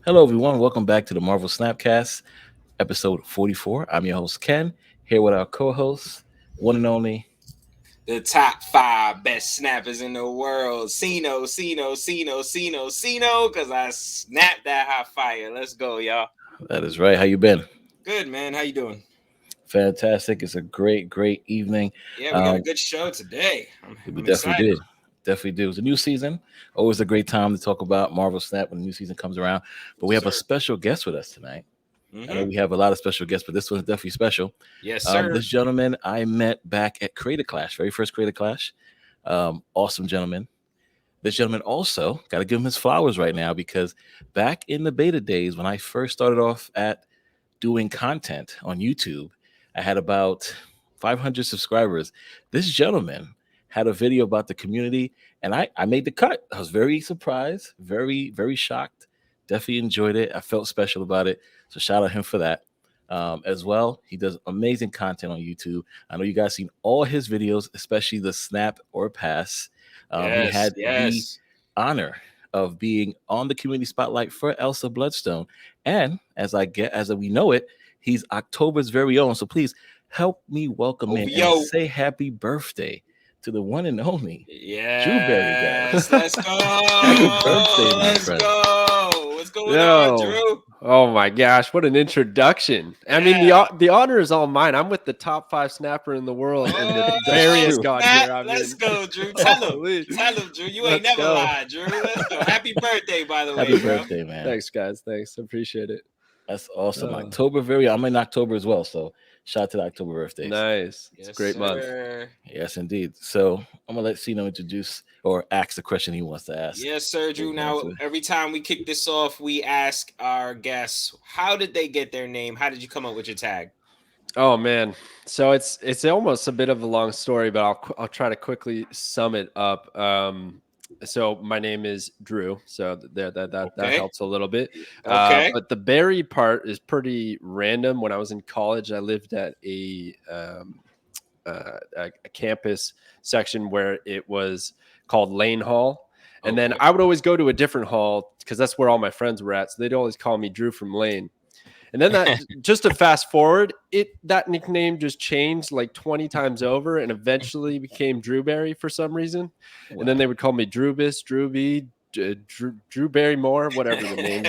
Hello, everyone. Welcome back to the Marvel Snapcast, episode 44. I'm your host, Ken, here with our co host, one and only. The top five best snappers in the world. Sino, because I snapped that hot fire. Let's go, y'all. That is right. How you been? Good, man. How you doing? Fantastic. It's a great evening. Yeah, we got a Um, good show today. I'm, we I'm definitely excited. do. Definitely do. It's a new season. Always a great time to talk about Marvel Snap when the new season comes around. But we Yes, have a sir. special guest with us tonight. I know Mm-hmm. we have a lot of special guests, but this one's definitely special. Yes, sir. This gentleman I met back at Creator Clash, very first Creator Clash. Awesome gentleman. This gentleman also got to give him his flowers right now because back in the beta days when I first started off at doing content on YouTube, I had about 500 subscribers. This gentleman had a video about the community and I made the cut. I was very surprised, very shocked. Definitely enjoyed it. I felt special about it. So shout out him for that. As well, he does amazing content on YouTube. I know you guys seen all his videos, especially the snap or pass. He Yes, had the yes. honor of being on the community spotlight for Elsa Bloodstone. And as we know it, he's October's very own. So please help me welcome in and OVO. say happy birthday to the one and only Drewberry, guys. Yes. Let's go. Happy birthday, my Let's friend. go. What's going on, Yo. Drew? Oh my gosh, what an introduction. I mean, Yeah. the honor is all mine. I'm with the top 5 snapper in the world, and the That's Darius true. God Snap. here. I Let's mean, go, Drew. Tell him. holy. Tell him, Drew. You ain't Let's never go. lied, Drew. Let's go. Happy birthday, by the Happy way, bro. birthday, man. Thanks, guys. Thanks. Appreciate it. That's awesome. Uh, October very. I'm in October as well. So shout out to the October birthdays. Nice. It's a Yes, great month. sir. Yes, indeed. So I'm gonna let Sino introduce or ask the question he wants to ask. Yes, sir, Drew. Move on Now, to it. every time we kick this off, we ask our guests, how did they get their name? How did you come up with your tag? Oh man. So it's almost a bit of a long story, but I'll try to quickly sum it up. So my name is Drew. So that Okay. helps a little bit. Okay. But the berry part is pretty random. When I was in college, I lived at a campus section where it was called Lane Hall. And then Okay. I would always go to a different hall because that's where all my friends were at. So they'd always call me Drew from Lane. And then that just to fast forward, that nickname just changed like 20 times over and eventually became Drewberry for some reason. And then they would call me Drewbus, Drewby, Drew Barrymore, whatever the names,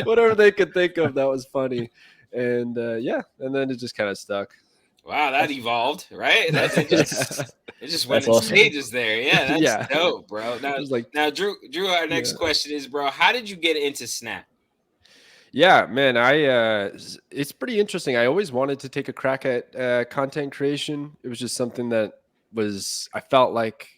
whatever they could think of. That was funny. And and then it just kind of stuck. Wow, that evolved, right? It just went That's in awesome. stages there. Yeah, that's Yeah. dope, bro. Now, It was like, Drew, our next Yeah. question is, bro, how did you get into Snap? yeah, man, it's pretty interesting. I always wanted to take a crack at content creation. It was just something that I felt like,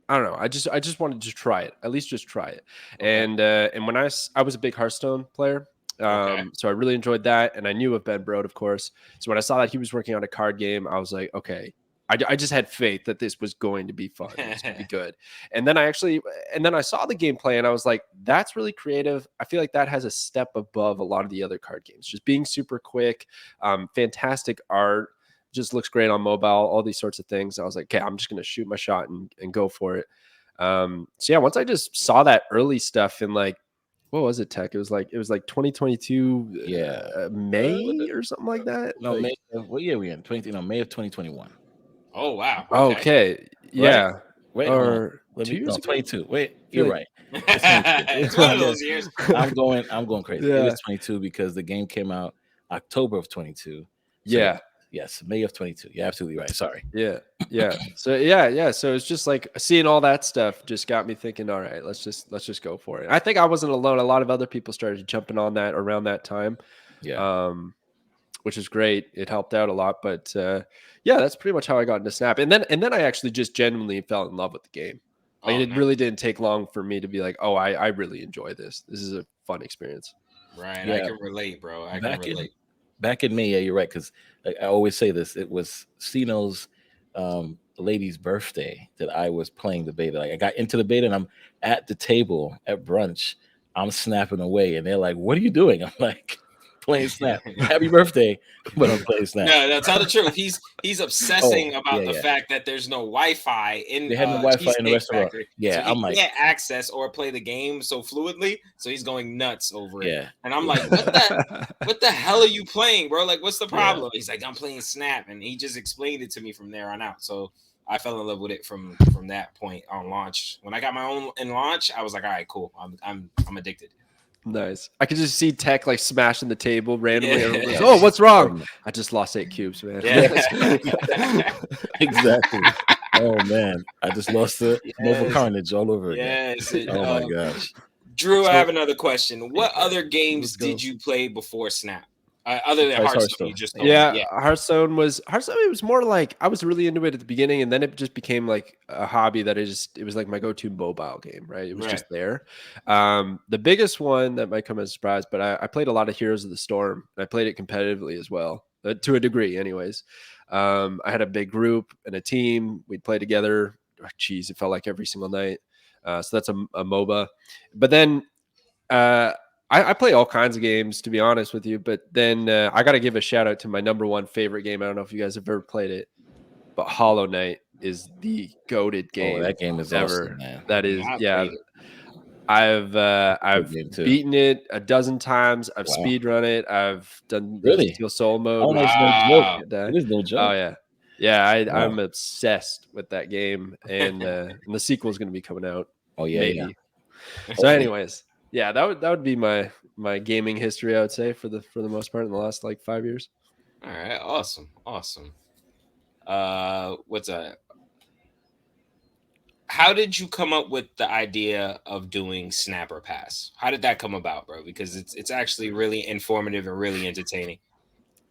I don't know. I just wanted to try it, at least just try it. Okay. And when I was a big Hearthstone player. Okay. So I really enjoyed that. And I knew of Ben Brode, of course. So when I saw that he was working on a card game, I was like, okay, I just had faith that this was going to be fun. It was going to be good. And then I saw the gameplay and I was like, that's really creative. I feel like that has a step above a lot of the other card games, just being super quick, fantastic art, just looks great on mobile, all these sorts of things. I was like, okay, I'm just going to shoot my shot and go for it. So yeah, once I just saw that early stuff in like, what was it, Tech? It was like 2022, Yeah. May or something like that. No, Like, May. What year we in? 20. No, May of 2021. Oh, wow. okay. Yeah. Wait, hold on. Or Let 2 me. years No, ago? 22. Wait, feel you're like- right. It's one of those years. I'm going crazy. It Yeah. is 22 because the game came out October of 22. So Yeah. yes, May of 22. You're absolutely right. Sorry. Yeah. So yeah. So it's just like seeing all that stuff just got me thinking, all right, let's just go for it. I think I wasn't alone. A lot of other people started jumping on that around that time. Yeah. Which is great. It helped out a lot. But yeah, that's pretty much how I got into Snap. And then I actually just genuinely fell in love with the game. Like Oh, it nice. really didn't take long for me to be like, oh, I really enjoy this. This is a fun experience. Right. I Yeah. can relate, bro. I can Back in relate. back in May, yeah, you're right. Because I always say this. It was Sino's lady's birthday that I was playing the beta. Like I got into the beta and I'm at the table at brunch. I'm snapping away, and they're like, "What are you doing?" I'm like, playing Snap. Happy birthday, but I'm playing Snap. No, tell the truth. He's obsessing about the yeah. fact that there's no Wi-Fi in They had no Wi-Fi in the Cheesecake restaurant. Factory. Yeah, so I'm he like, can't access or play the game so fluidly. So he's going nuts over it. yeah. And I'm like, what the hell are you playing, bro? Like, what's the problem? He's like, I'm playing Snap, and he just explained it to me from there on out. So I fell in love with it from that point on launch. When I got my own in launch, I was like, all right, cool. I'm addicted. Nice. I could just see Tech like smashing the table randomly. Yeah. Everyone's, oh, what's wrong? I just lost 8 cubes, man. Yeah. Exactly. Oh man, I just lost the Nova Carnage all over again. Yes. Oh my gosh. Drew, I have another question. What other games did you play before Snap? Other than Hearthstone, you just told me. Yeah, Hearthstone was it was more like I was really into it at the beginning, and then it just became like a hobby that it was like my go-to mobile game, right? It was just there. The biggest one that might come as a surprise, but I played a lot of Heroes of the Storm, and I played it competitively as well, to a degree anyways. I had a big group and a team. We'd play together. Oh, geez, it felt like every single night. So that's a MOBA. But then I play all kinds of games, to be honest with you. But then I got to give a shout out to my #1 favorite game. I don't know if you guys have ever played it, but Hollow Knight is the goated game. Oh, that game is ever. awesome, man. That is, I've beaten it a dozen times. I've speed run it. I've done the Steel Soul mode. Oh, no joke. It is no joke. Oh yeah. Yeah, I'm obsessed with that game, and the sequel is going to be coming out. Oh yeah, maybe. So, anyways, yeah, that would be my gaming history, I would say, for the most part in the last like 5 years. All right, awesome. What's that? How did you come up with the idea of doing Snapper Pass? How did that come about, bro? Because it's actually really informative and really entertaining.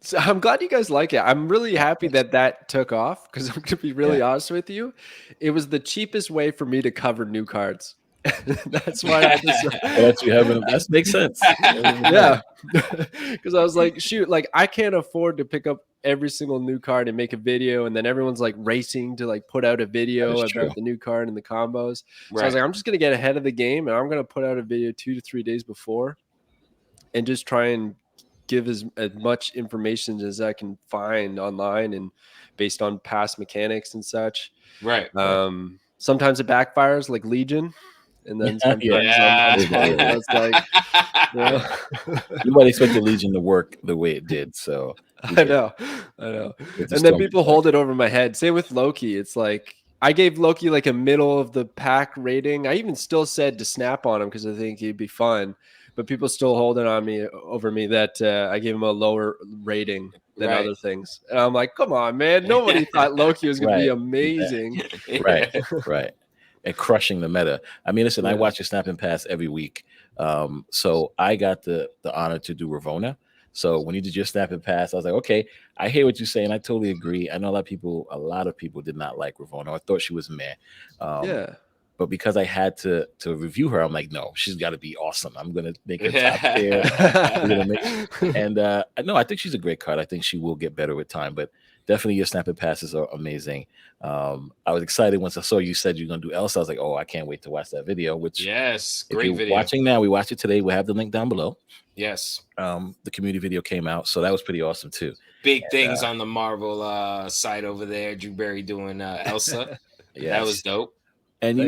So I'm glad you guys like it. I'm really happy that took off, because I'm going to be really honest with you. It was the cheapest way for me to cover new cards. That's why I just that makes sense. Yeah, because I was like, shoot, like I can't afford to pick up every single new card and make a video, and then everyone's like racing to like put out a video about the new card and the combos. So I was like, I'm just gonna get ahead of the game, and I'm gonna put out a video 2 to 3 days before, and just try and give as much information as I can find online and based on past mechanics and such. Right. Sometimes it backfires, like Legion. And then sometimes it's like, you might expect the Legion to work the way it did. So I know. And then people hold it over my head. Same with Loki. It's like I gave Loki like a middle of the pack rating. I even still said to snap on him because I think he'd be fun. But people still hold it over me that I gave him a lower rating than other things. And I'm like, come on, man. Nobody thought Loki was going to be amazing. Right. And crushing the meta. I mean, listen, I watch your Snap and Pass every week. So I got the honor to do Ravona. So when you did your Snap and Pass, I was like, okay, I hear what you're saying. I totally agree. I know a lot of people did not like Ravona. I thought she was meh. But because I had to review her, I'm like, no, she's got to be awesome. I'm gonna make her top tier. I think she's a great card. I think she will get better with time. But definitely your Snap and Passes are amazing. I was excited once I saw you said you're gonna do Elsa. I was like, oh, I can't wait to watch that video. Which great video. Watching now, we watched it today. We'll have the link down below. Yes. The community video came out, so that was pretty awesome too. Big things on the Marvel site over there. Drewberry doing Elsa. That was dope. And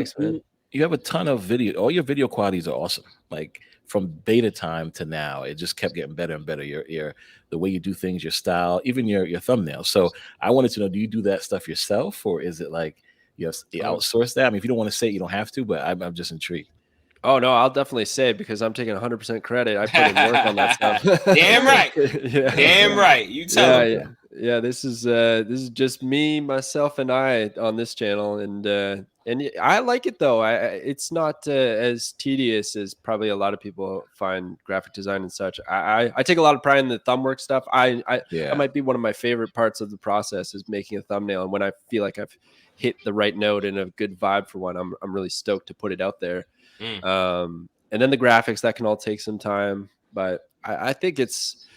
you have a ton of video. All your video qualities are awesome. Like from beta time to now, it just kept getting better and better. Your the way you do things, your style, even your thumbnails. So I wanted to know, do you do that stuff yourself, or is it like you outsource that? I mean, if you don't want to say it, you don't have to. But I'm just intrigued. Oh no, I'll definitely say it because I'm taking 100% credit. I put in work on that stuff. Damn right. Damn right. You tell them. Yeah. This is just me, myself, and I on this channel, and I like it though. It's not as tedious as probably a lot of people find graphic design and such. I take a lot of pride in the thumb work stuff. That might be one of my favorite parts of the process is making a thumbnail, and when I feel like I've hit the right note and a good vibe for one, I'm really stoked to put it out there. And then the graphics, that can all take some time, but I think it's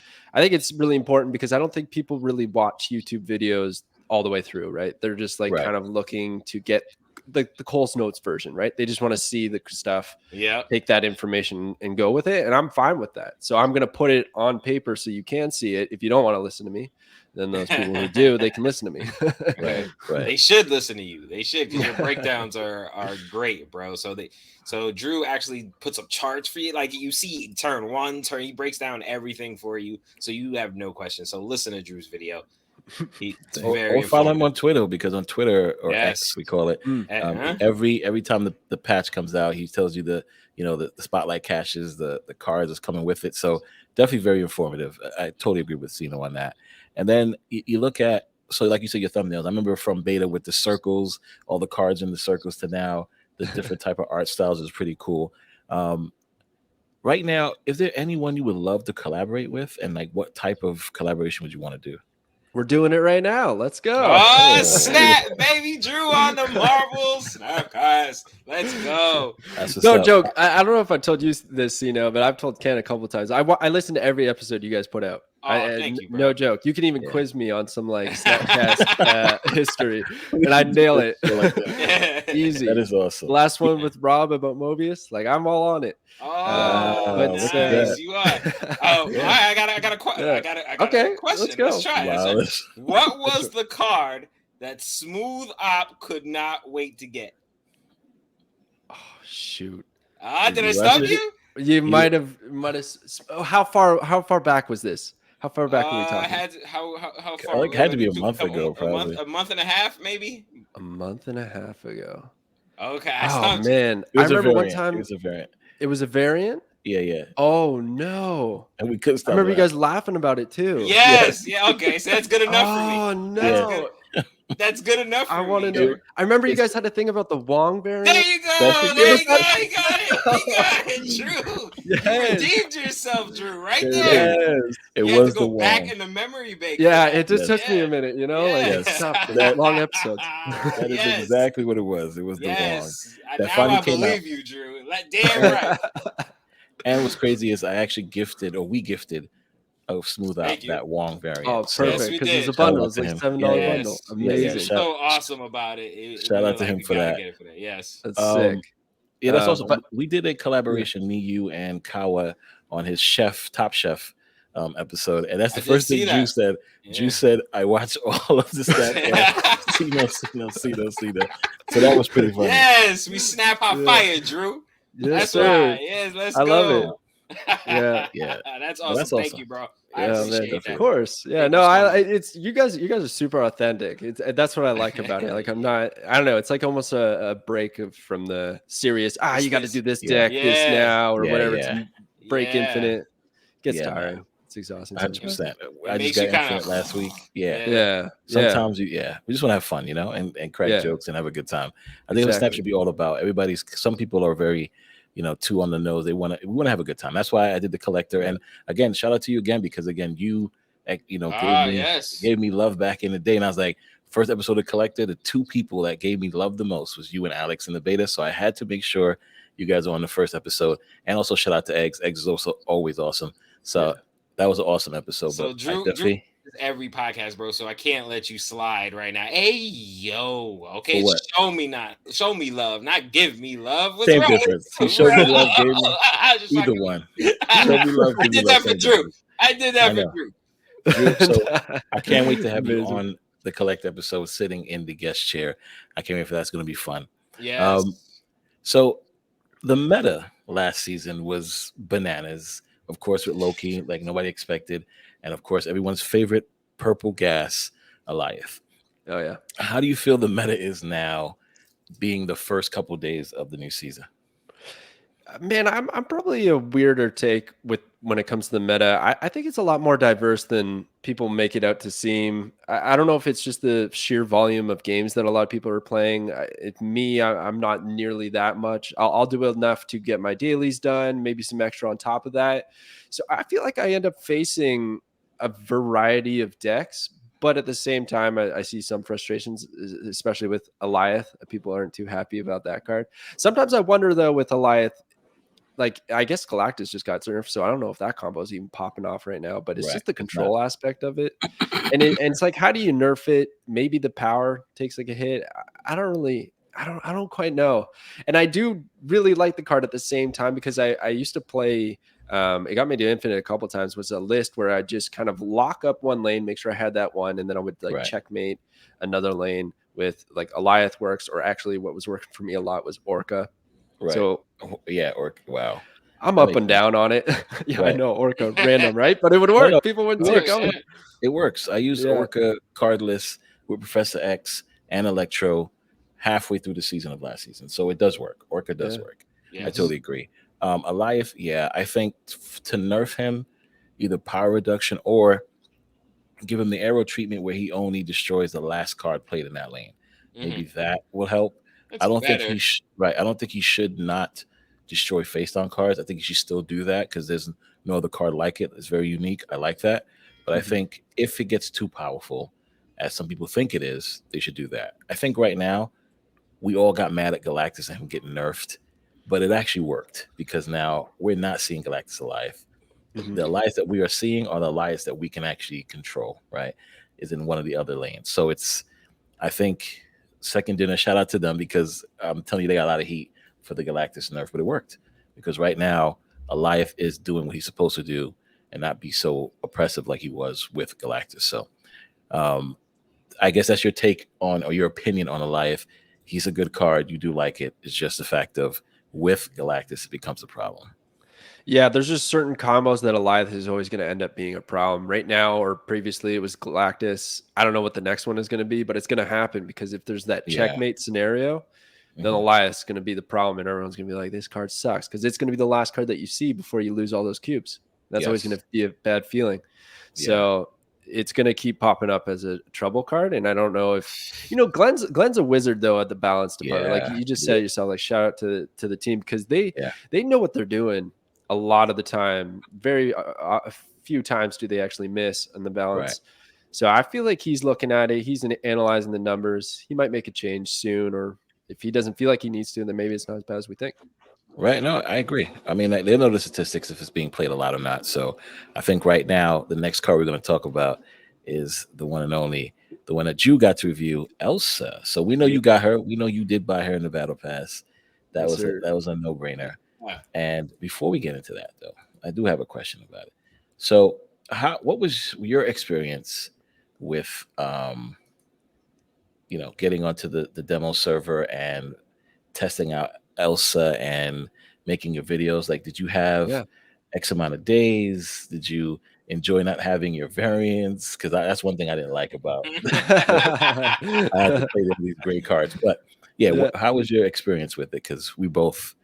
really important because I don't think people really watch YouTube videos all the way through, right? They're just like kind of looking to get the Cole's Notes version, right? They just want to see the stuff, Yeah. take that information and go with it. And I'm fine with that. So I'm going to put it on paper so you can see it. If you don't want to listen to me, then those people who do, they can listen to me. Right. Right. They should listen to you. They should, because your breakdowns are great, bro. So Drew actually puts up charts for you. Like you see turn one, he breaks down everything for you. So you have no questions. So listen to Drew's video. Or follow him on Twitter, because on Twitter, or X we call it, every time the patch comes out, he tells you the spotlight caches, the cards that's coming with it. So definitely very informative. I totally agree with Sino on that. And then you look at, so like you said, your thumbnails. I remember from beta with the circles, all the cards in the circles, to now the different type of art styles is pretty cool. Right now, is there anyone you would love to collaborate with, and like what type of collaboration would you want to do? We're doing it right now. Let's go. Oh, snap, baby. Drew on the Marvel Snapcast. Let's go. No joke. I don't know if I told you this, Sino, but I've told Ken a couple of times. I listen to every episode you guys put out. Thank you, bro. No joke. You can even quiz me on some like Snapcast history, and I nail it. Easy. That is awesome. The last one with Rob about Mobius, like I'm all on it. Nice. You are. I got a question. Let's go. Let's try it. What was the card that Smooth Op could not wait to get? Oh shoot! Did I stop you? You might have. How far back was this? How far back were we talking? How far? It had to be a month ago, probably. A month and a half, maybe. A month and a half ago. Okay. Oh man, I remember one time. It was a variant. It was a variant. Yeah. Oh no! And we couldn't stop. I remember you guys laughing about it too. Yes. Yeah. Okay. So that's good enough for me. Oh no! That's good enough for me. I want to know. I remember you guys had a thing about the Wong variant. There you go. There you go. You got it. Drew. Yes. You redeemed yourself, Drew. Right there. Yes. It you was have to go the back Wong. in the memory bank. Yeah, it just took me a minute, you know. Like that long episode. That is exactly what it was. It was the Wong. That now I believe you, Drew. Damn right. And what's crazy is we gifted Smooth Out that Wong variant. Oh, perfect. Because it's a bundle. It's like $7 bundle. Amazing. So awesome about it. Shout out to him for that. Yes. That's sick. Yeah, that's awesome. But we did a collaboration, me, you, and Kawa, on his Top Chef episode. And that's the first thing Drew said. Yeah. Drew said, I watch all of the Snapcast. Sino. So that was pretty funny. Yes, we snap hot fire, Drew. Yes, that's right. Yes, let's go. I love it. Yeah. That's awesome. That's Thank you, bro. I appreciate that. Of course. Yeah. No, it's you guys are super authentic. That's what I like about it. Like I don't know. It's like almost a break from the serious. You got to do this deck this now or whatever. It's break infinite. Gets tiring. It's exhausting. 100%. I just got infinite last week. Yeah. Sometimes we just want to have fun, and crack jokes and have a good time. I think what Snap should be all about. Some people are very, too on the nose. We want to have a good time. That's why I did the collector. And again, shout out to you again, because again, you gave me love back in the day. And I was like, first episode of Collector, the two people that gave me love the most was you and Alex in the beta. So I had to make sure you guys are on the first episode. And also shout out to Eggs. Eggs is also always awesome. So that was an awesome episode. So Drew every podcast, bro. So I can't let you slide right now. Hey, yo. Okay. Show me love, not give me love. What's same wrong? Difference. He showed me love, gave me either one. Showed me love, I did that for Drew. I did that for Drew. So I can't wait to have you on the Collect episode, sitting in the guest chair. I can't wait for that's going to be fun. Yes. So the meta last season was bananas, of course, with Loki, like nobody expected. And of course, everyone's favorite purple gas, Alioth. Oh, yeah. How do you feel the meta is now, being the first couple days of the new season? Man, I'm probably a weirder take when it comes to the meta. I think it's a lot more diverse than people make it out to seem. I don't know if it's just the sheer volume of games that a lot of people are playing. I'm not nearly that much. I'll do enough to get my dailies done, maybe some extra on top of that. So I feel like I end up facing a variety of decks, but at the same time, I see some frustrations, especially with Alioth. People aren't too happy about that card. Sometimes I wonder, though, with Alioth, like, I guess Galactus just got nerfed, so I don't know if that combo is even popping off right now, but it's just the control aspect of it. And it's like, how do you nerf it? Maybe the power takes like a hit. I don't really I don't quite know. And I do really like the card at the same time because I used to play. It got me to Infinite a couple times. Was a list where I just kind of lock up one lane, make sure I had that one, and then I would like Right. checkmate another lane with like Eliath works, or actually what was working for me a lot was Orca. Right. So yeah, or wow. I'm That up makes and sense. down on it. Yeah, I Right. know Orca random, right? But it would work. no, People wouldn't it see it works. coming. It works. I used Yeah. Orca cardless with Professor X and Electro halfway through the season of last season, so it does work. Orca does Yeah. work. I Yes. totally agree. Eliath, yeah, I think to nerf him, either power reduction or give him the arrow treatment where he only destroys the last card played in that lane. Maybe that will help. That's I don't think better. he right. I don't think he should not destroy face down cards. I think he should still do that because there's no other card like it. It's very unique. I like that. But I Mhm. think if it gets too powerful, as some people think it is, they should do that. I think right now we all got mad at Galactus and him getting nerfed, but it actually worked because now we're not seeing Galactus alive. Mhm. The Elias that we are seeing are the Elias that we can actually control, right? Is in one of the other lanes. So it's, I think, second dinner, shout out to them because I'm telling you, they got a lot of heat for the Galactus nerf, but it worked because right now, Elias is doing what he's supposed to do and not be so oppressive like he was with Galactus. So um, I guess that's your take on or your opinion on Elias. He's a good card. You do like it. It's just the fact of with Galactus, it becomes a problem. Yeah, there's just certain combos that Eliath is always going to end up being a problem. Right now, or previously, it was Galactus. I don't know what the next one is going to be, but it's going to happen because if there's that Yeah. checkmate scenario, then Mhm. Eliath is going to be the problem, and everyone's going to be like, "This card sucks," because it's going to be the last card that you see before you lose all those cubes. That's always going Yes. to be a bad feeling. Yeah. So it's going to keep popping up as a trouble card, and I don't know if Glenn's a wizard though at the balance department. Like Yeah. you just He said is. yourself, like shout out to the team because they Yeah. know what they're doing a lot of the time. Very a few times do they actually miss on the Right. balance. So I feel like he's looking at it. He's analyzing the numbers. He might make a change soon, or if he doesn't feel like he needs to, then maybe it's not as bad as we think. Right. No, I agree. I mean, they know the statistics if it's being played a lot or not. So I think right now, the next card we're going to talk about is the one and only, the one that you got to review, Elsa. So we know you got her. We know you did buy her in the Battle Pass. That Yes, was sir. a no brainer. Yeah. And before we get into that, though, I do have a question about it. So, what was your experience with, getting onto the demo server and testing out Elsa and making your videos? Like, did you have Yeah. X amount of days? Did you enjoy not having your variants? Because that's one thing I didn't like about. I had to play these great cards, but yeah, Yeah. how was your experience with it? Because we both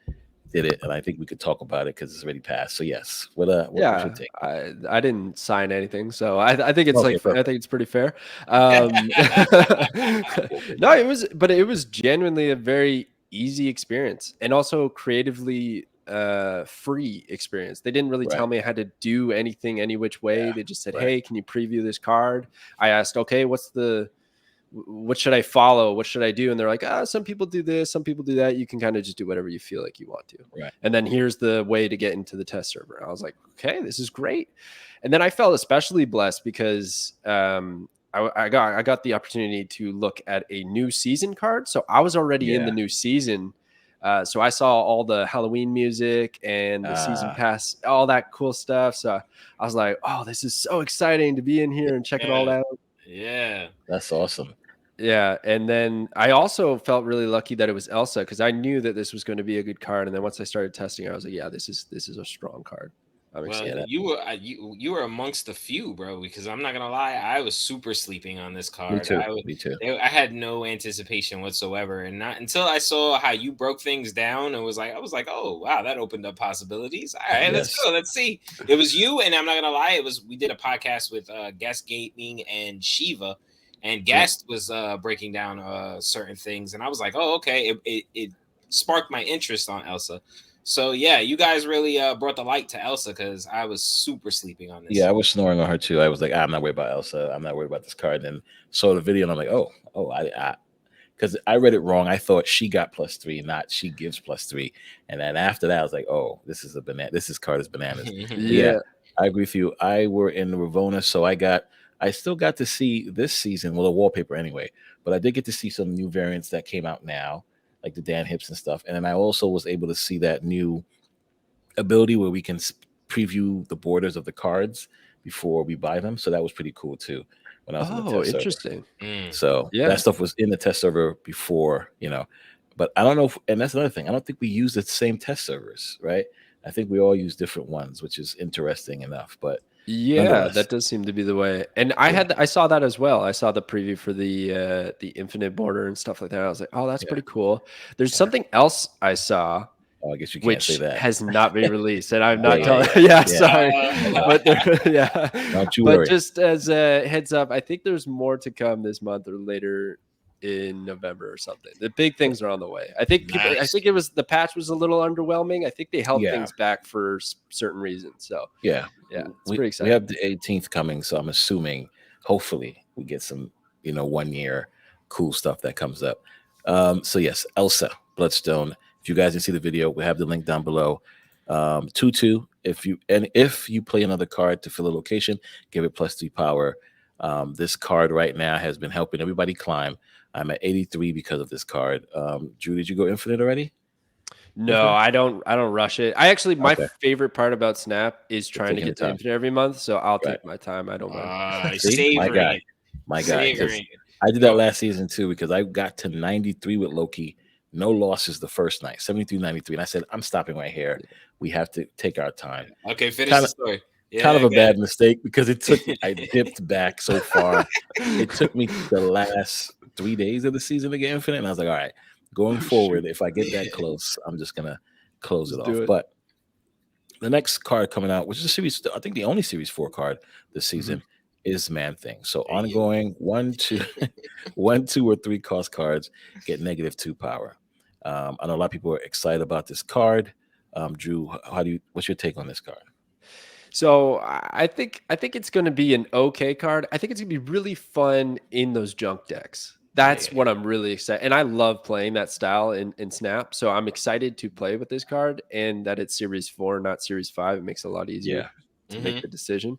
did it, and I think we could talk about it because it's already passed. So yes, what's your Yeah, take? I didn't sign anything, so I think it's Okay, I perfect. think it's pretty fair. No, it was genuinely a very easy experience and also creatively free experience. They didn't really Right. tell me I had to do anything any which way. Yeah. They just said, Right. "Hey, can you preview this card?" I asked, "Okay, what should I follow? What should I do?" And they're like, some people do this, some people do that. You can kind of just do whatever you feel like you want to. Right. And then here's the way to get into the test server. I was like, okay, this is great. And then I felt especially blessed because I got the opportunity to look at a new season card. So I was already in the Yeah. new season. So I saw all the Halloween music and the season pass, all that cool stuff. So I was like, oh, this is so exciting to be in here and check it all out. Yeah. That's awesome. Yeah, and then I also felt really lucky that it was Elsa because I knew that this was going to be a good card. And then once I started testing, I was like, "Yeah, this is a strong card." I'm Well, excited. you were amongst the few, bro. Because I'm not gonna lie, I was super sleeping on this card. Me too. Me too. I had no anticipation whatsoever, and not until I saw how you broke things down and I was like, oh wow, that opened up possibilities. All right, let's Yes. go. Let's see. It was you, and I'm not gonna lie, we did a podcast with Guest Gaming and Shiva, and Guest was breaking down certain things, and I was like, oh okay, it sparked my interest on Elsa. So yeah, you guys really brought the light to Elsa because I was super sleeping on this. Yeah, I was snoring on her too. I was like, I'm not worried about Elsa. I'm not worried about this card. And saw the video, and I'm like, I because I read it wrong. I thought she got +3, not she gives +3. And then after that, I was like, oh, this is a banana. This card is bananas. Yeah, I agree with you. I were in Ravona, so I still got to see this season, well, the wallpaper anyway, but I did get to see some new variants that came out now. like the Dan Hips and stuff. And then I also was able to see that new ability where we can preview the borders of the cards before we buy them. So that was pretty cool too when I was in the Oh, test server. interesting. So Yeah. that stuff was in the test server before, but I don't know and that's another thing. I don't think we use the same test servers, right? I think we all use different ones, which is interesting enough. But Yeah, that does seem to be the way. And I saw that as well. I saw the preview for the infinite border and stuff like that. I was like, oh, that's pretty cool. There's something else I saw, I guess you can't say which that. has not been released, and I'm not Yeah, telling. yeah. Sorry, but Don't you but worry. just as a heads up, I think there's more to come this month or later in November or something. The big things are on the way. I think it was the patch was a little underwhelming. I think they held things back for certain reasons. So yeah, it's pretty exciting. We have the 18th coming, so I'm assuming hopefully we get some 1 year cool stuff that comes up. So yes, Elsa Bloodstone. If you guys didn't see the video, we have the link down below. 2/2. If you play another card to fill a location, give it +3 power. This card right now has been helping everybody climb. I'm at 83 because of this card. Drew, did you go infinite already? No, I don't rush it. I actually, my favorite part about Snap is trying to get to infinite every month. So I'll take my time. I don't mind. Savoring my guy. I did that last season too, because I got to 93 with Loki. No losses the first night, 73-93. And I said, I'm stopping right here. We have to take our time. Okay, finish the story. Yeah, kind of a bad mistake because I dipped back so far. It took me the last 3 days of the season to get infinite. And I was like, all right, going forward, if I get that close, I'm just going to close it off. But the next card coming out, which is a series, I think the only series 4 card this season, is Man Thing. So ongoing 1, 2, 2 or 3 cost cards get -2 power. I know a lot of people are excited about this card. Drew, what's your take on this card? So I think it's going to be an okay card. I think it's going to be really fun in those junk decks. That's what I'm really excited. And I love playing that style in Snap. So I'm excited to play with this card, and that it's series 4, not series 5. It makes it a lot easier to make the decision.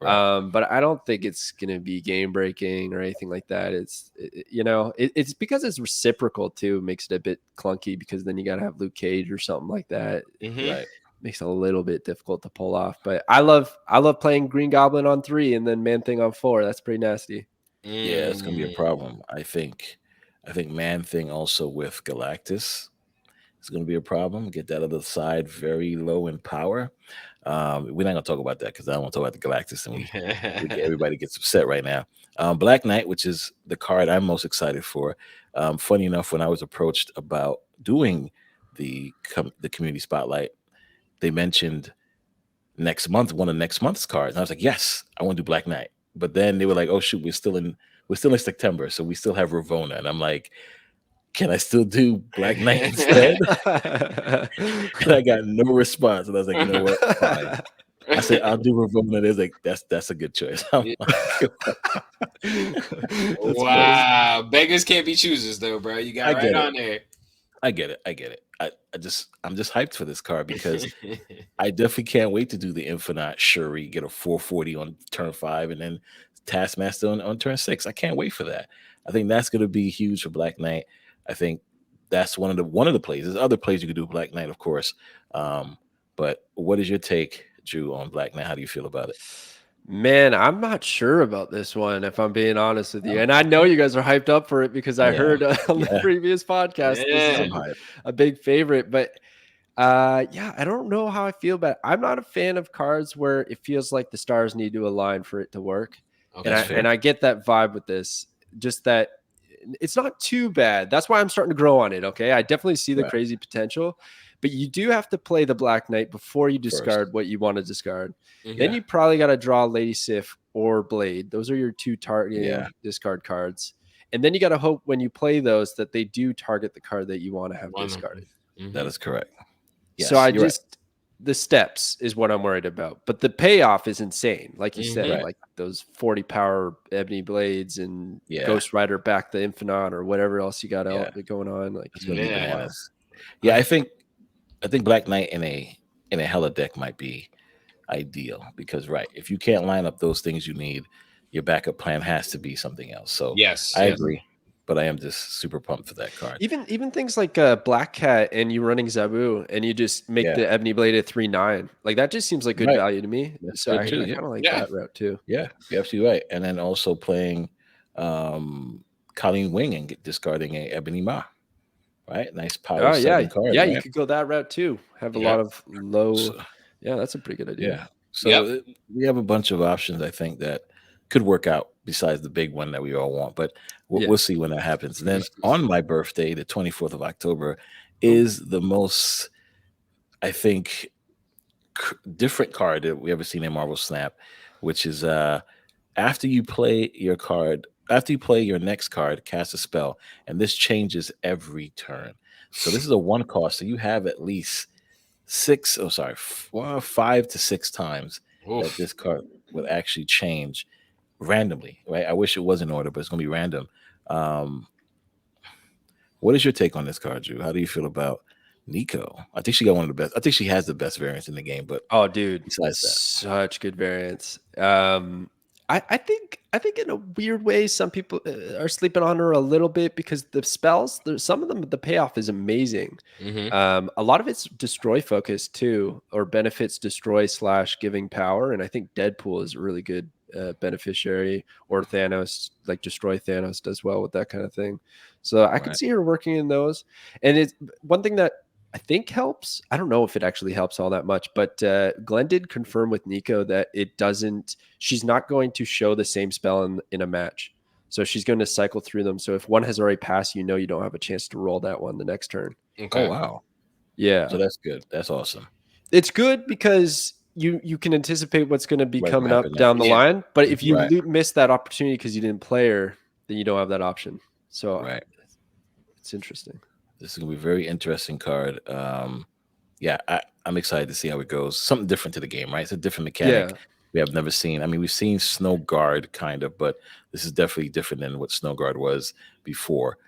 Right. But I don't think it's going to be game breaking or anything like that. It's because it's reciprocal too. It makes it a bit clunky because then you got to have Luke Cage or something like that. Right. Makes it a little bit difficult to pull off. But I love playing Green Goblin on 3 and then Man Thing on 4. That's pretty nasty. Yeah, it's gonna be a problem. I think Man Thing also with Galactus is gonna be a problem. Get that other side very low in power. We're not gonna talk about that because I don't want to talk about the Galactus and everybody gets upset right now. Black Knight, which is the card I'm most excited for. Funny enough, when I was approached about doing the community spotlight, they mentioned next month, one of next month's cards. And I was like, yes, I want to do Black Knight. But then they were like, oh shoot, we're still in September, so we still have Ravonna. And I'm like, can I still do Black Knight instead? And I got no response. And I was like, you know what? Fine. I said, I'll do Ravonna. There's like, that's a good choice. Wow. Beggars can't be choosers though, bro. You got right on there. I get it. I'm just hyped for this card because I definitely can't wait to do the Infinite Shuri, get a 440 on turn 5, and then Taskmaster on turn 6. I can't wait for that. I think that's going to be huge for Black Knight. I think that's one of the plays. There's other plays you could do Black Knight, of course. But what is your take, Drew, on Black Knight? How do you feel about it? Man, I'm not sure about this one, if I'm being honest with you. And I know you guys are hyped up for it because I heard on the previous podcast this is a big favorite. But I don't know how I feel about it. I'm not a fan of cards where it feels like the stars need to align for it to work. Okay, and I get that vibe with this. Just that it's not too bad. That's why I'm starting to grow on it. Okay, I definitely see the crazy potential. But you do have to play the Black Knight before you discard what you want to discard. Then you probably got to draw Lady Sif or Blade. Those are your 2 targeting discard cards. And then you got to hope when you play those that they do target the card that you want to have discarded. That is correct. Yes, so the steps is what I'm worried about. But the payoff is insane. Like you said, like those 40 power Ebony Blades and Ghost Rider back the Infinite or whatever else you got going on. Like it's going to be bananas. Yeah, I think Black Knight in a Hella deck might be ideal because if you can't line up those things you need, your backup plan has to be something else. So yes, I agree. but I am just super pumped for that card. Even things like Black Cat and you running Zabu and you just make Yeah. the Ebony Blade at 3/9. Like that just seems like good Right. value to me. That's So good I too, kind yeah. of like Yeah. that route too. Yeah, you're absolutely right. And then also playing Colleen Wing and discarding a Ebony Ma. Right? Nice power Oh yeah, 7 card, yeah. You right? could go that route too. Have a Yep. lot of low. So, Yeah, that's a pretty good idea. yeah. So we have a bunch of options, I think, that could work out besides the big one that we all want. But Yeah. we'll see when that happens. And then on my birthday, the 24th of October, is the most, I think, different card that we ever seen in Marvel Snap, which is after you play your card, after you play your next card, cast a spell, and this changes every turn. So this is a 1 cost, so you have at least 5 to 6 times that this card would actually change randomly, right? I wish it was in order, but it's gonna be random. What is your take on this card, Drew? How do you feel about Nico? I think she got one of the best. I think she has the best variants in the game, but Oh, dude, besides that, such good variants. I think in a weird way, some people are sleeping on her a little bit because the spells, some of them, the payoff is amazing. A lot of it's destroy focused too, or benefits destroy / giving power, and I think Deadpool is a really good beneficiary, or Thanos, like destroy Thanos does well with that kind of thing. So I could see her working in those. And it's one thing that I think helps. I don't know if it actually helps all that much, but Glenn did confirm with Nico that it doesn't, she's not going to show the same spell in a match. So she's going to cycle through them. So if one has already passed, you don't have a chance to roll that one the next turn. Okay. Oh wow. Yeah. So that's good. That's awesome. It's good because you can anticipate what's going to be Right, coming what up happened down the next. line. But if you Right. miss that opportunity because you didn't play her, then you don't have that option. So Right. it's interesting. This is gonna be a very interesting card. Yeah, I'm excited to see how it goes. Something different to the game, right? It's a different mechanic Yeah. we have never seen. I mean, we've seen Snow Guard kind of, but this is definitely different than what Snow Guard was before.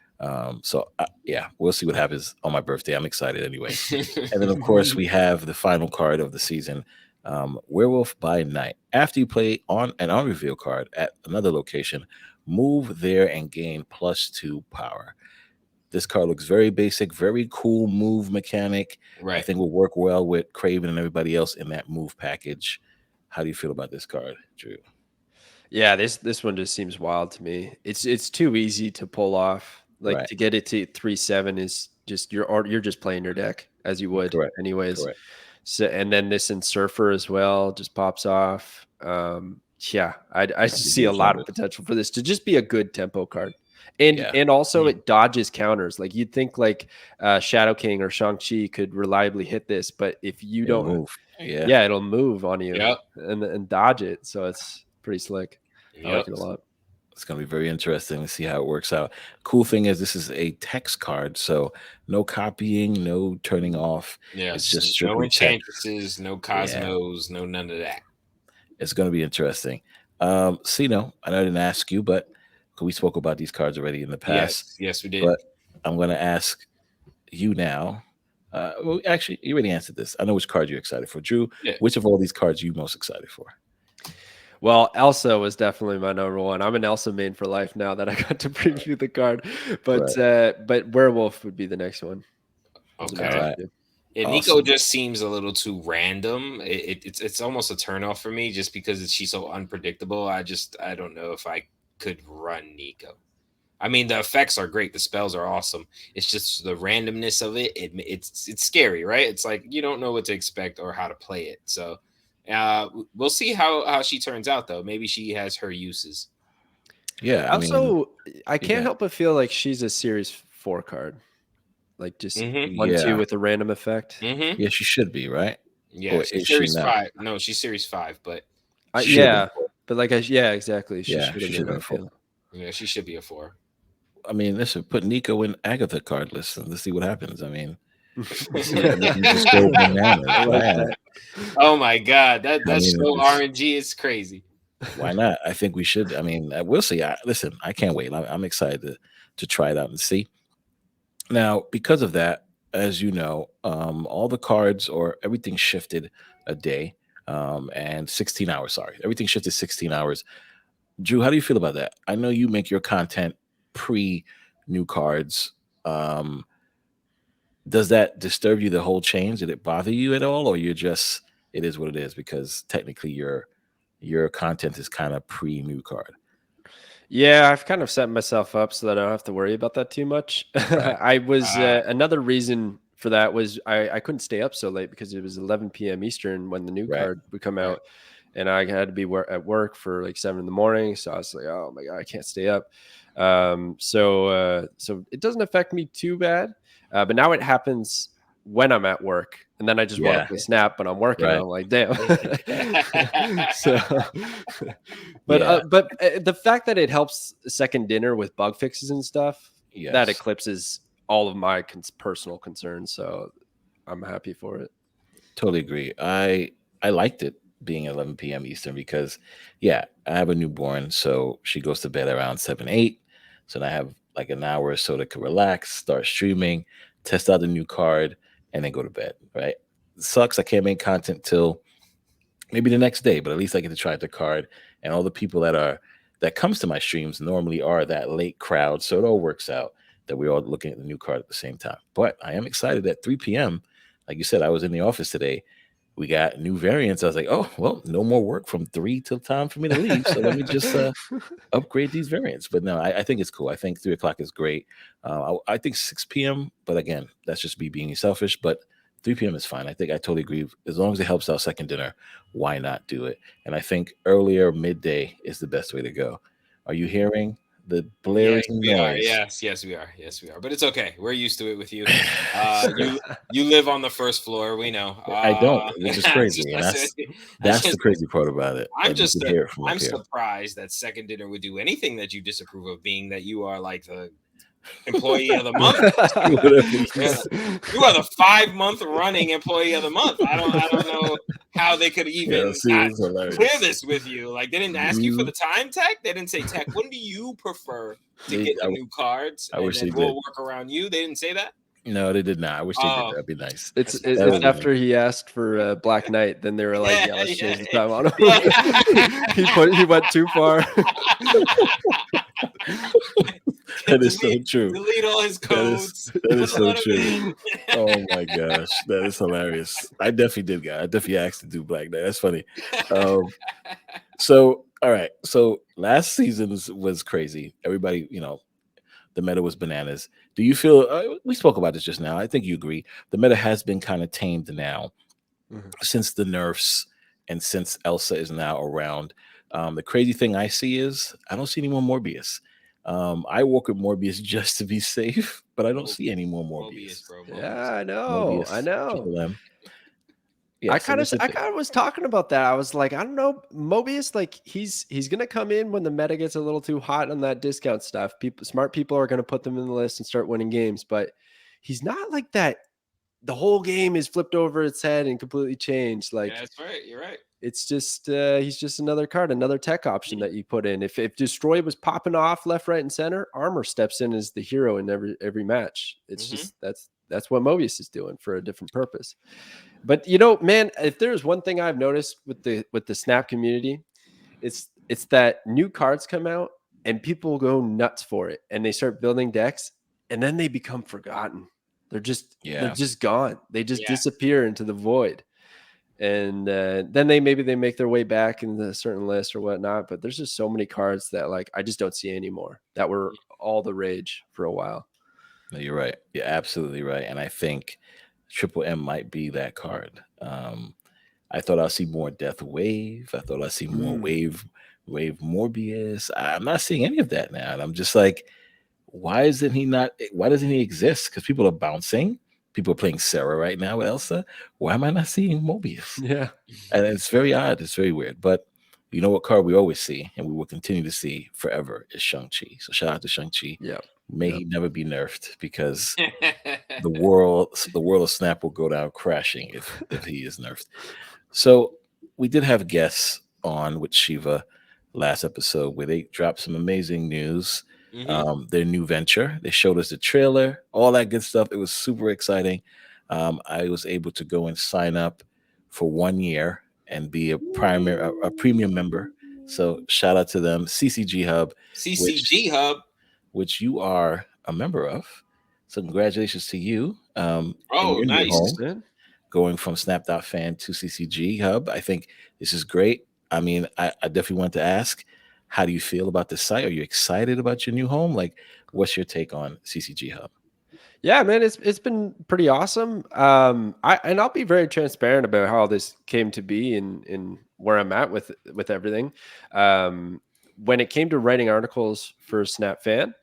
So yeah, we'll see what happens on my birthday. I'm excited anyway. And then of course we have the final card of the season, Werewolf by Night. After you play on an unreveal card at another location, move there and gain +2 power. This card looks very basic, very cool move mechanic. I Right. think will work well with Craven and everybody else in that move package. How do you feel about this card, Drew? Yeah, this one just seems wild to me. It's too easy to pull off. Like Right. to get it to 3/7 is just you're just playing your deck as you would Correct. anyways. Correct. So and then this in Surfer as well just pops off. Yeah, I just see a lot of potential for this to just be a good tempo card. And also it dodges counters. Like you'd think like Shadow King or Shang-Chi could reliably hit this, but if you It'll don't move. Yeah. yeah, it'll move on you Yep. and dodge it. So it's pretty slick. I like it a lot. It's going to be very interesting to see how it works out. Cool thing is this is a text card, so no copying, no turning off. Yeah, It's just no strictly text. enchantresses, no cosmos, no none of that. It's going to be interesting. Sino, I know I didn't ask you, but we spoke about these cards already in the past. Yes, we did. But I'm going to ask you now. Well, actually, you already answered this. I know which card you're excited for. Drew, which of all these cards are you most excited for? Well, Elsa was definitely my number one. I'm an Elsa main for life now that I got to preview the card. But Werewolf would be the next one. Okay. Yeah, Nico just seems a little too random. It's almost a turnoff for me just because she's so unpredictable. I don't know if I could run Nico. I mean, the effects are great. The spells are awesome. It's just the randomness of it. It's scary, right? It's like you don't know what to expect or how to play it. So we'll see how she turns out, though. Maybe she has her uses. Yeah. I can't help but feel like she's a Series 4 card. Like just 1/2 with a random effect. Yeah, she should be, right? Yeah, she's Series 5. No, she's Series 5, but but like exactly. She should have been a 4. Yeah, she should be a 4. I mean, listen, put Nico in Agatha card list and let's see what happens. I mean, just go bananas. Oh my god, that's so RNG. It's crazy. Why not? I think we should. I mean, we'll see. Listen, I can't wait. I'm excited to try it out and see. Now, because of that, as you know, all the cards or everything shifted a day and 16 hours. Sorry, everything shifted 16 hours. Drew, how do you feel about that? I know you make your content pre new cards. Um, does that disturb you, the whole change? Did it bother you at all, or you're just it is what it is because technically your content is kind of pre new card? Yeah, I've kind of set myself up so that I don't have to worry about that too much. Right. I was Uh, another reason for that was I couldn't stay up so late because it was 11 p.m. Eastern when the new Right. card would come right. out, and I had to be at work for like 7 in the morning. So I was like, oh my god, I can't stay up. So it doesn't affect me too bad, but now it happens when I'm at work, and then I just want to Yeah. play Snap, but I'm working. And Right. I'm like, damn. So, Yeah. the fact that it helps second dinner with bug fixes and stuff that Yes. eclipses all of my personal concerns. So I'm happy for it. Totally agree. I liked it being 11 p.m. Eastern because, yeah, I have a newborn, so she goes to bed around 7 8. So then I have like an hour or so to relax, start streaming, test out the new card, and then go to bed. Right? It sucks. I can't make content till maybe the next day, but at least I get to try out the card. And all the people that comes to my streams normally are that late crowd, so it all works out that we're all looking at the new card at the same time. But I am excited at 3 p.m. Like you said, I was in the office today. We got new variants. I was like, oh well, no more work from 3 till time for me to leave. So let me just upgrade these variants. But no, I think it's cool. I think 3 o'clock is great. I think 6 p.m. But again, that's just me being selfish. But 3 p.m. is fine. I think I totally agree. As long as it helps out second dinner, why not do it? And I think earlier midday is the best way to go. Are you hearing the Yeah, blaring we are. noise? Yes, we are. Yes, we are. But it's okay. We're used to it with you. You live on the first floor. We know. I don't, which is It's just, crazy, and that's, that's the just, crazy part about it. I'm That you just can hear it from up I'm here. surprised that Second Dinner would do anything that you disapprove of, being that you are like the employee of the month. Whatever you Yeah, say. you are the 5-month running employee of the month. I don't know how they could Yeah, even see, not it's hilarious. clear this with you. Like, they didn't ask you for You, the time, Tech. They didn't say, Tech, when do you prefer to they, get the new cards, I and wish then they we'll did. work around you. They didn't say that. No, they did not. I wish they did. Oh, That'd be nice. It's that's That it's would be fantastic. nice. after he asked for Black Knight, then they were like, Yeah, yeah, let's yeah, change the time on him. yeah. He went too far. That is so true. Delete all his codes. That is so Let him true. in. Oh my gosh, that is hilarious. I definitely did, guy. I definitely asked to do Black Knight. That's funny. Um, so all right. So last season was crazy. Everybody, the meta was bananas. Do you feel? We spoke about this just now. I think you agree. The meta has been kind of tamed now since the nerfs and since Elsa is now around. The crazy thing I see is I don't see any more Morbius. I walk with Morbius just to be safe, but I don't see any more Morbius. Mobius, bro. Mobius. Yeah, I Morbius, know. Triple M. I Yeah, so kind of that's the I thing. kind of was talking about that. I was like, I don't know, Mobius, like he's gonna come in when the meta gets a little too hot on that discount stuff. Smart people are gonna put them in the list and start winning games, but he's not like that. The whole game is flipped over its head and completely changed. Like, Yeah, that's right. You're right. it's just he's just another card, another tech option that you put in. If Destroy was popping off left, right, and center, Armor steps in as the hero in every match. It's just that's what Mobius is doing for a different purpose. But man, if there's one thing I've noticed with the Snap community, it's that new cards come out and people go nuts for it and they start building decks and then they become forgotten. They're just gone. They just disappear into the void. And then they make their way back in the certain list or whatnot. But there's just so many cards that like I just don't see anymore that were all the rage for a while. No, you're right. You're absolutely right. And I think Triple M might be that card. I thought I'd see more Death Wave. I thought I'd see more Wave Morbius. I'm not seeing any of that now. And I'm just like, why doesn't he exist? Because people are bouncing. People are playing Sarah right now with Elsa. Why am I not seeing Mobius? Yeah. And it's very odd. It's very weird. But you know what card we always see and we will continue to see forever is Shang-Chi. So shout out to Shang-Chi. Yeah. May he never be nerfed because the world of Snap will go down crashing if he is nerfed. So we did have guests on with Shiva last episode where they dropped some amazing news. Their new venture. They showed us the trailer, all that good stuff. It was super exciting. I was able to go and sign up for 1 year and be a premium member. So shout out to them, CCG Hub. CCG Hub, which you are a member of. So congratulations to you in Oh, your new nice. home, going from Snap.fan to CCG Hub. I think this is great. I mean, I definitely want to ask, how do you feel about the site? Are you excited about your new home? Like, what's your take on CCG Hub? Yeah, man, it's been pretty awesome. I'll be very transparent about how this came to be and where I'm at with everything. When it came to writing articles for Snap Fan,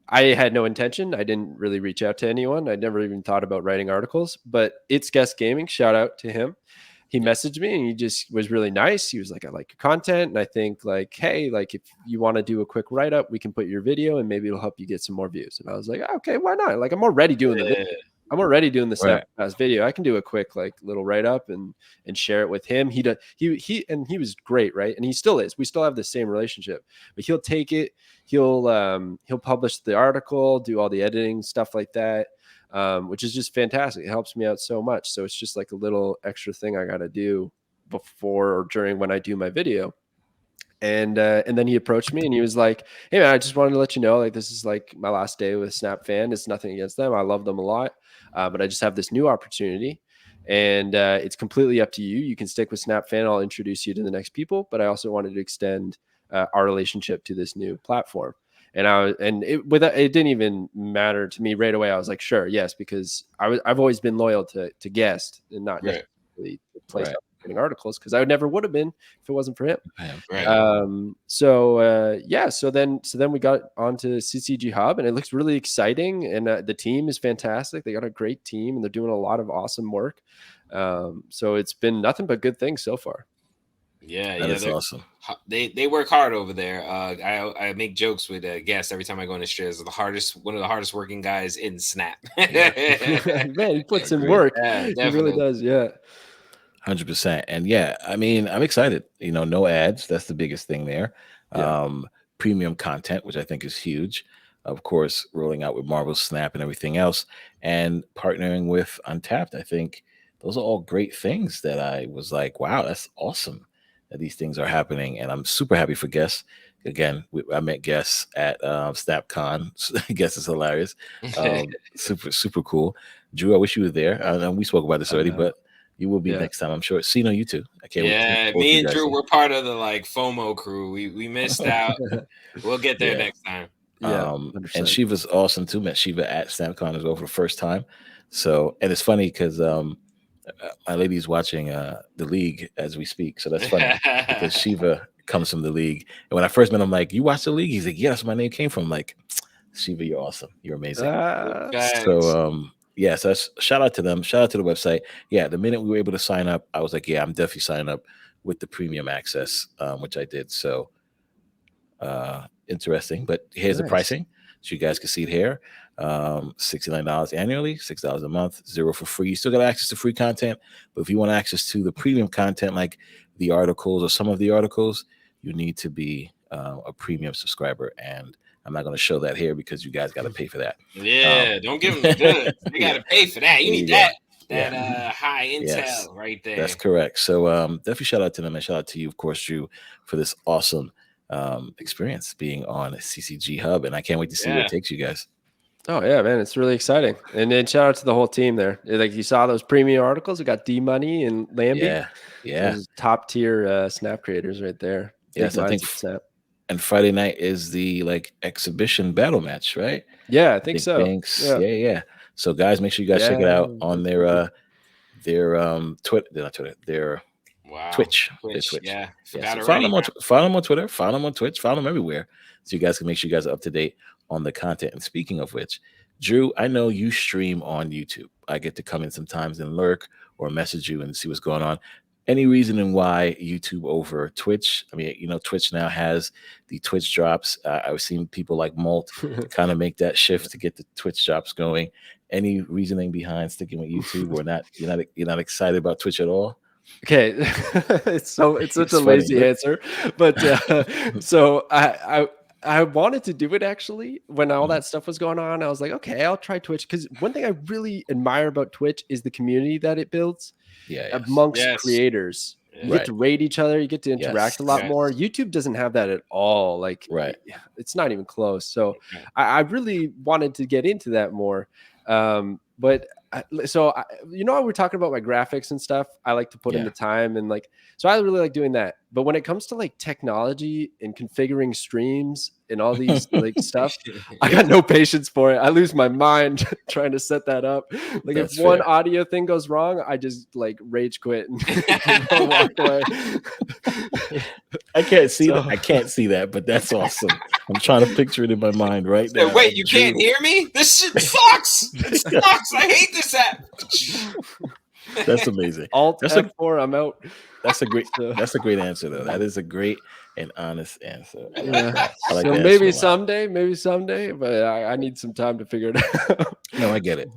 I had no intention. I didn't really reach out to anyone. I never even thought about writing articles. But It's Guest Gaming, shout out to him. He messaged me and he just was really nice. He was like, I like your content. And I think like, hey, like if you want to do a quick write-up, we can put your video and maybe it'll help you get some more views. And I was like, okay, why not? Like I'm already doing the video. I'm already doing the Right. Snapcast video. I can do a quick like little write-up and share it with him. He was great, right? And he still is. We still have the same relationship. But he'll take it, he'll publish the article, do all the editing, stuff like that. Which is just fantastic. It helps me out so much. So it's just like a little extra thing I got to do before or during when I do my video. And then he approached me and he was like, hey man, I just wanted to let you know, like, this is like my last day with Snap Fan. It's nothing against them. I love them a lot. But I just have this new opportunity and it's completely up to you. You can stick with Snap Fan. I'll introduce you to the next people, but I also wanted to extend our relationship to this new platform. And it didn't even matter to me right away. I was like, sure, yes, because I've always been loyal to guest and not necessarily the place I'm writing articles, because I never would have been if it wasn't for him. Right. So then we got onto CCG Hub and it looks really exciting, and the team is fantastic. They got a great team and they're doing a lot of awesome work. So it's been nothing but good things so far. Yeah, That's awesome. They work hard over there. I make jokes with guests every time I go in the streets. One of the hardest working guys in Snap. Man, he puts in work. Yeah, he really does. Yeah. 100%. And yeah, I mean, I'm excited. You know, no ads. That's the biggest thing there. Yeah. Premium content, which I think is huge. Of course, rolling out with Marvel Snap and everything else, and partnering with Untapped. I think those are all great things that I was like, wow, that's awesome that these things are happening. And I'm super happy for guests. Again, I met guests at SnapCon. Guests is hilarious. Super cool. Drew, I wish you were there. We spoke about this already, but you will be next time, I'm sure. Sino, you too. I can't wait. Yeah, me and Drew, we're part of the like FOMO crew. We missed out. We'll get there next time. Yeah, and Shiva's awesome too. Met Shiva at SnapCon as well for the first time. So, and it's funny because my lady's watching the league as we speak. So that's funny because Shiva comes from the league. And when I first met him, I'm like, you watch the league? He's like, yeah, that's where my name came from. I'm like, Shiva, you're awesome. You're amazing. So yes, that's shout out to them. Shout out to the website. Yeah, the minute we were able to sign up, I was like, yeah, I'm definitely signing up with the premium access, which I did. So interesting. But here's the pricing. So you guys can see it here. $69 annually, $6 a month, $0 for free. You still got access to free content, but if you want access to the premium content, like the articles or some of the articles, you need to be a premium subscriber. And I'm not going to show that here because you guys got to pay for that. Yeah, don't give them the goods. You got to pay for that. You need that high intel right there. That's correct. So definitely shout out to them and shout out to you, of course, Drew, for this awesome experience being on CCG Hub. And I can't wait to see where it takes you guys. Oh yeah, man, it's really exciting. And then shout out to the whole team there. Like you saw those premium articles, we got D Money and Lambie. Yeah. Those top tier Snap creators right there. Yes, I think Snap. And Friday night is the like exhibition battle match, right? Yeah, I think so. Yeah. So guys, make sure you guys check it out on their Twitter, their Twitch. Yeah. So follow them on Twitter, follow them on Twitch, follow them everywhere. So you guys can make sure you guys are up to date on the content. And speaking of which, Drew, I know you stream on YouTube. I get to come in sometimes and lurk or message you and see what's going on. Any reason why YouTube over Twitch? I mean, you know, Twitch now has the Twitch drops. I've seen people like Molt kind of make that shift to get the Twitch drops going. Any reasoning behind sticking with YouTube, or not? You're not excited about Twitch at all? Okay, it's such a lazy answer, but so I wanted to do it actually when all that stuff was going on. I was like, okay, I'll try Twitch, because one thing I really admire about Twitch is the community that it builds amongst creators. You get to rate each other. You get to interact a lot more. YouTube doesn't have that at all. Like, it's not even close. So I really wanted to get into that more. But you know, we're talking about my graphics and stuff. I like to put in the time and like, so I really like doing that. But when it comes to like technology and configuring streams and all these like stuff, I got no patience for it. I lose my mind trying to set that up. Like if one audio thing goes wrong, I just like rage quit and walk away. I can't see that. I can't see that, but that's awesome. I'm trying to picture it in my mind right now. Wait, you can't hear me? This shit sucks. It sucks. I hate this app. That's amazing. Alt F4, I'm out. That's a great answer though. That is a great and honest answer. Yeah. I like so maybe someday, but I need some time to figure it out. No, I get it.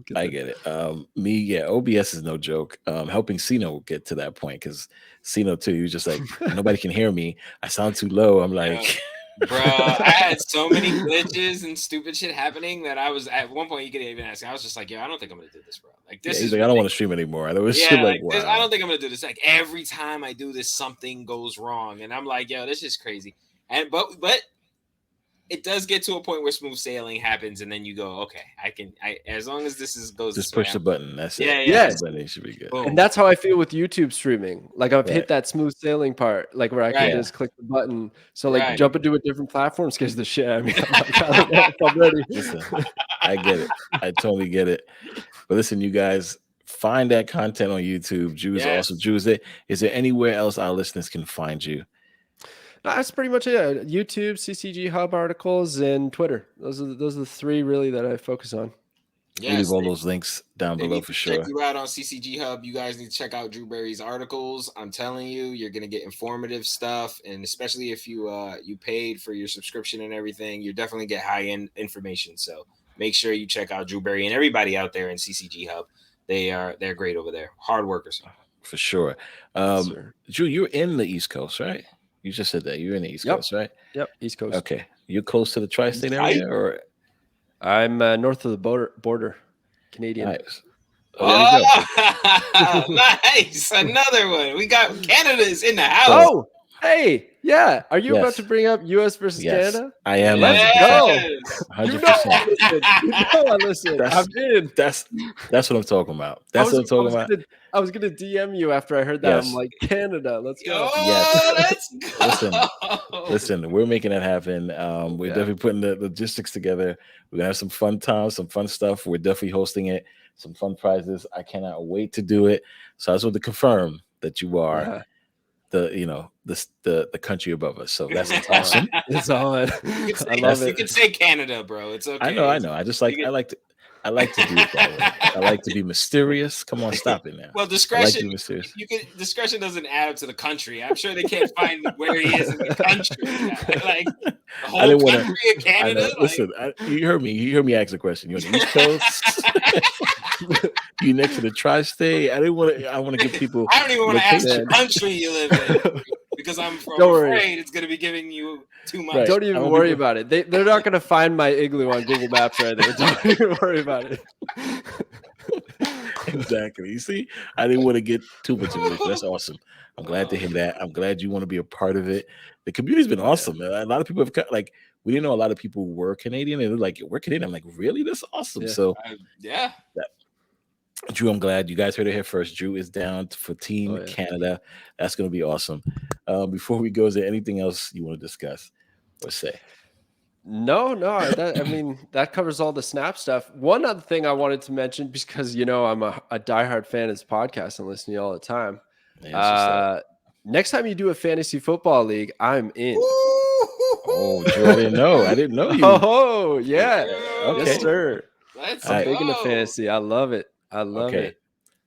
OBS is no joke. Helping Sino get to that point, because Sino too, you're just like, nobody can hear me. I sound too low. I'm like, bro, I had so many glitches and stupid shit happening that I was at one point, you could even ask, I was just like, I don't think I'm gonna do this, bro. Like this is like, I don't want to stream anymore. I was like wow. I don't think I'm gonna do this. Like every time I do this, something goes wrong, and I'm like, this is crazy. And but it does get to a point where smooth sailing happens, and then you go, okay, I as long as this goes, just push the button. That's it. Yeah, it should be good. Boom. And that's how I feel with YouTube streaming. Like I've hit that smooth sailing part, like where I can just click the button. So like jump into a different platform scares the shit out of me. I'm ready. Listen, I get it. I totally get it. But listen, you guys, find that content on YouTube. Drew is awesome. Drew, is there anywhere else our listeners can find you? That's pretty much it. YouTube, CCG Hub articles, and Twitter. Those are the three really that I focus on. We'll leave all those links down below for sure. Check you out on CCG Hub. You guys need to check out Drewberry's articles. I'm telling you, you're gonna get informative stuff, and especially if you paid for your subscription and everything, you definitely get high end information. So make sure you check out Drewberry and everybody out there in CCG Hub. They're great over there. Hard workers. For sure. Drew, you're in the East Coast, right? You just said that. You're in the East Coast, right? Yep, East Coast. Okay. You're close to the tri-state area, or? I'm north of the border. Canadian. Nice. Nice. Another one. We got Canada's in the house. Oh, hey. Yeah. Are you about to bring up U.S. versus Canada? I am. Let's go. 100%. Listen. I'm in. That's what I'm talking about. That's what I'm talking about. I was gonna DM you after I heard that. I'm like, Canada, let's go. Let's go. Listen, we're making it happen. We're definitely putting the logistics together. We're gonna have some fun times, some fun stuff. We're definitely hosting it, some fun prizes. I cannot wait to do it. So I just want to confirm that you are the country above us. So that's awesome. It's on. I love it. You can say Canada, bro. It's okay. I know. I just like I like to do it that way. I like to be mysterious. Come on, stop it now. Well, discretion. Discretion doesn't add up to the country. I'm sure they can't find where he is in the country. Like the whole country of Canada. Listen, you heard me. You heard me ask a question. You're on the East Coast. You next to the tri-state. I want to give people. I don't even want to ask the country you live in. Because I'm afraid it's going to be giving you too much. Right. Don't even worry about it. They're not going to find my igloo on Google Maps right there. Don't even worry about it. Exactly. You see, I didn't want to get too much of it. That's awesome. I'm glad to hear that. I'm glad you want to be a part of it. The community's been awesome. Man. A lot of people have we didn't know a lot of people were Canadian, and they're like, we're Canadian. I'm like, really? That's awesome. Yeah. So Drew, I'm glad you guys heard it here first. Drew is down for Team Canada. That's going to be awesome. Before we go, is there anything else you want to discuss or say? No. That covers all the Snap stuff. One other thing I wanted to mention, because I'm a diehard fan of this podcast and listen to you all the time. Next time you do a fantasy football league, I'm in. Oh, Drew, I didn't know you. Oh, yeah. Okay. Yes, sir. I'm big into fantasy. I love it. it.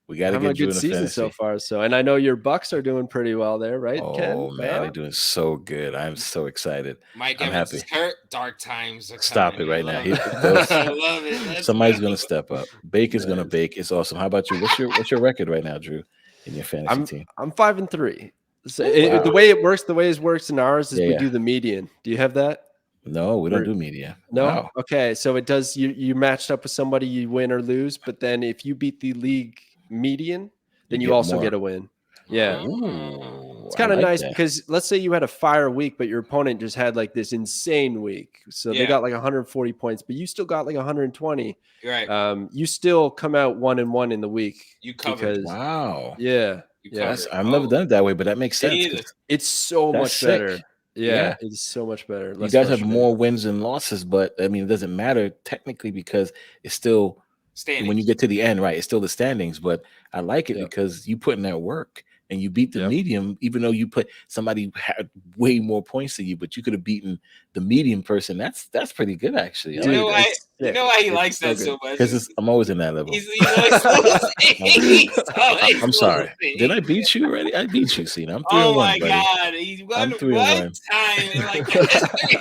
We got to get a good season so far. So, and I know your Bucks are doing pretty well there, right? Ken? Oh man, they're doing so good. I'm so excited. Mike I'm Evans happy. Is hurt. Dark times. Stop it right now. I love it. Somebody's gonna step up. Baker's gonna bake. It's awesome. How about you? What's your record right now, Drew, in your fantasy team? I'm 5-3. So the way it works in ours is we do the median. Do you have that? No, we don't do media. No. Wow. Okay, so it does. You matched up with somebody, you win or lose. But then if you beat the league median, then you also get a win. Yeah. Ooh, It's I kind of like nice that. because let's say you had a fire week, but your opponent just had like this insane week. So they Yeah. got like 140 points, but you still got like 120. Right. You still come out 1-1 in the week. You covered. Because Wow. yeah. You Yeah. covered. I've never done it that way, but that makes Me sense. either. 'Cause It's so that's much sick. better. Yeah, Yeah. it's so much better. You Less guys have frustrating. more wins and losses, but I mean, it doesn't matter technically because it's still Standings. when you get to the end, right? It's still the standings, but I like it Yeah. because you put in that work and you beat the Yep. medium, even though you put somebody who had way more points than you, but you could have beaten the medium person. That's pretty good, actually. I You like know that. why? it's You sick. know why he It's likes so that good. so much? Because I'm always in that level. He's always losing. He's always I'm sorry. losing. Did I beat you already? I beat you, Cena. I'm 3-1, Oh my buddy. god, he won I'm 3-1. one time in like the history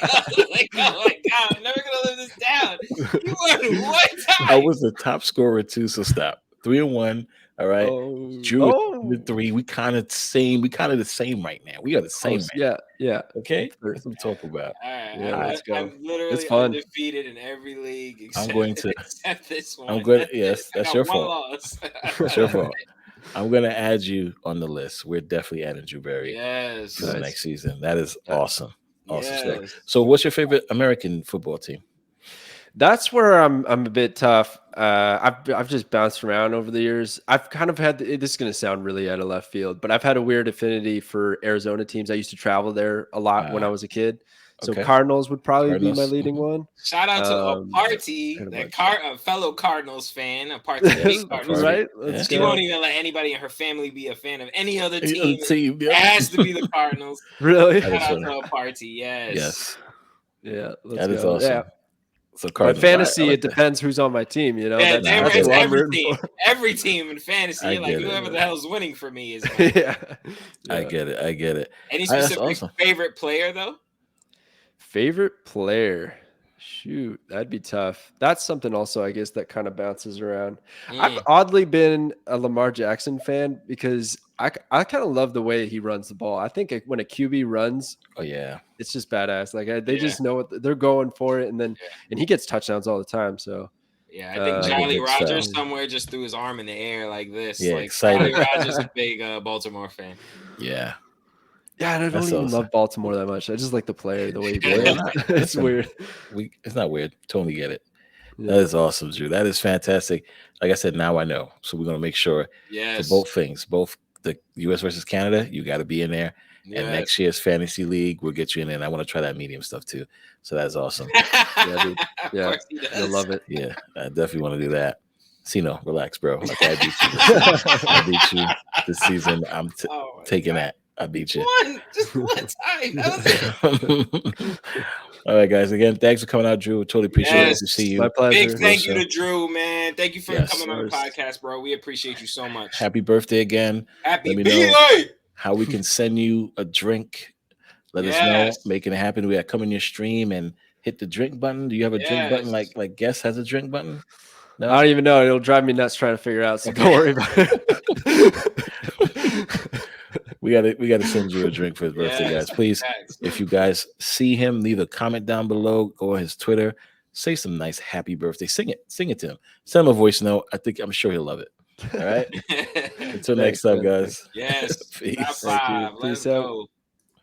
of, like, oh my god, I'm never gonna live this down. You won one time. I was the top scorer too, so stop. 3-1. All right. Drew is 3. We kind of the same right now. We are the same, man. Yeah, yeah. Okay, that's what I'm talking about. All right, Yeah, let's go. I'm literally It's fun. undefeated in every league except, going to- except this one. I'm good. That's Yes, it. I that's got your one fault. loss. That's your fault. I'm gonna add you on the list. We're definitely adding Drewberry Yes. for the next season. That is awesome. Awesome stuff. Yes. So, what's your favorite American football team? That's where I'm a bit tough. I've just bounced around over the years. I've kind of had this is going to sound really out of left field, but I've had a weird affinity for Arizona teams. I used to travel there a lot when I was a kid. So okay. Cardinals would probably be my Cardinals, leading one. Shout out to a party, a fellow Cardinals fan, a party, Cardinals right? Yeah. She won't even let anybody in her family be a fan of any other team. Yep. It has to be the Cardinals. Really? Shout out to a party, yes. Yes. Yeah, That is awesome. Yeah. So But fantasy, it depends who's on my team. You know, yeah, that's it's who I'm every rooting team. for. Every team in fantasy, I like get it. whoever the hell's winning for me is. Yeah. I get it. I get it. Any That's specific awesome. favorite player though? Favorite player? Shoot, that'd be tough. That's something also, I guess, that kind of bounces around. I've oddly been a Lamar Jackson fan because I kind of love the way he runs the ball. I think when a QB runs, oh yeah, it's just badass. Like they just know what they're going for it, and he gets touchdowns all the time. So yeah, I think Jolly Rogers somewhere just threw his arm in the air like this. Yeah, like excited. Jolly Rogers, a big Baltimore fan. Yeah. Yeah, and I don't even love Baltimore that much. I just like the player, the way he plays. It's weird. It's not weird. Totally get it. Yeah. That is awesome, Drew. That is fantastic. Like I said, now I know. So we're going to make sure for both things, both the U.S. versus Canada, you got to be in there. Yes. And next year's fantasy league, we'll get you in there. And I want to try that medium stuff too. So that's awesome. Yeah, dude. Yeah, I love it. Yeah, I definitely want to do that. Sino, relax, bro. Like I beat you. I beat you this season. I'm taking that. I beat you. Just one time. That was it. All right, guys. Again, thanks for coming out, Drew. Totally appreciate it to see you. My pleasure. Big thank you to Drew, man. Thank you for coming on the podcast, bro. We appreciate you so much. Happy birthday again. Happy birthday. Let me know how we can send you a drink. Let us know. Making it happen. We got to come in your stream and hit the drink button. Do you have a drink button like Guest has a drink button? No? I don't even know. It'll drive me nuts trying to figure out. So don't worry about it. We gotta send you a drink for his birthday, guys. Please, if you guys see him, leave a comment down below. Go on his Twitter, say some nice happy birthday. Sing it to him. Send him a voice note. I'm sure he'll love it. All right. Until next time, guys. Yes. Peace. Peace out.